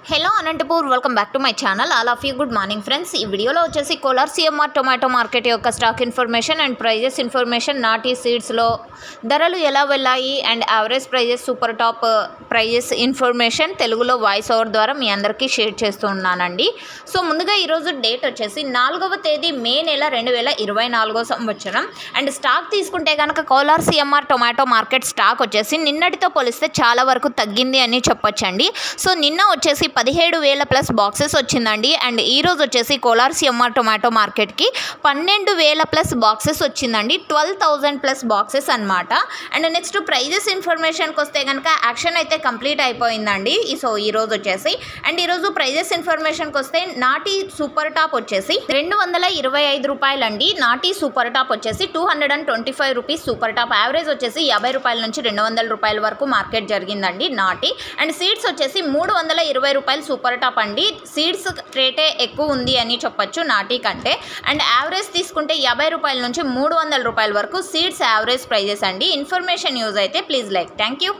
Hello Anantapur welcome back to my channel. All of you good morning friends. ఈ వీడియోలో వచ్చేసి Kolar CMR tomato market యొక్క stock information and prices information, నాటి సీడ్స్లో ధరలు ఎలా వెళ్ళాయి and average prices, super top prices information తెలుగులో వాయిస్ ఓవర్ ద్వారా మీ అందరికీ షేర్ చేస్తూ ఉన్నానండి. సో ముందుగా ఈరోజు డేట్ వచ్చేసి 4వ తేదీ మే నెల 2024 సంవత్సరం. అండ్ స్టాక్ తీసుకుంటే కనుక Kolar CMR tomato market stock వచ్చేసి నిన్నటితో పోలిస్తే చాలా వరకు తగ్గింది అని చెప్పొచ్చండి. సో నిన్న వచ్చేసి 17,000 ప్లస్ బాక్సెస్ వచ్చిందండి. అండ్ ఈరోజు వచ్చేసి కోలార్ సిఎంఆర్ టొమాటో మార్కెట్కి 12,000 ప్లస్ బాక్సెస్ వచ్చిందండి. 12,000 ప్లస్ బాక్సెస్ అనమాట. అండ్ నెక్స్ట్ ప్రైజెస్ ఇన్ఫర్మేషన్కి వస్తే కనుక యాక్షన్ అయితే కంప్లీట్ అయిపోయిందండి. సో ఈరోజు వచ్చేసి అండ్ ఈరోజు ప్రైజెస్ ఇన్ఫర్మేషన్కి వస్తే నాటి సూపర్ టాప్ వచ్చేసి 225 రూపాయలండి. నాటి సూపర్ టాప్ వచ్చేసి 225 రూపీస్ సూపర్ టాప్. యావరేజ్ వచ్చేసి 50 రూపాయల నుంచి 200 రూపాయల వరకు మార్కెట్ జరిగిందండి నాటి. అండ్ సీడ్స్ వచ్చేసి 320 రూపాయలు సూపర్ టాప్ అండి. సీడ్స్ రేటే ఎక్కువ ఉంది అని చెప్పొచ్చు నాటి కంటే. అండ్ యావరేజ్ తీసుకుంటే 50 రూపాయల నుంచి 300 రూపాయల వరకు సీడ్స్ యావరేజ్ ప్రైజెస్ అండి. ఇన్ఫర్మేషన్ యూజ్ అయితే ప్లీజ్ లైక్. Thank you.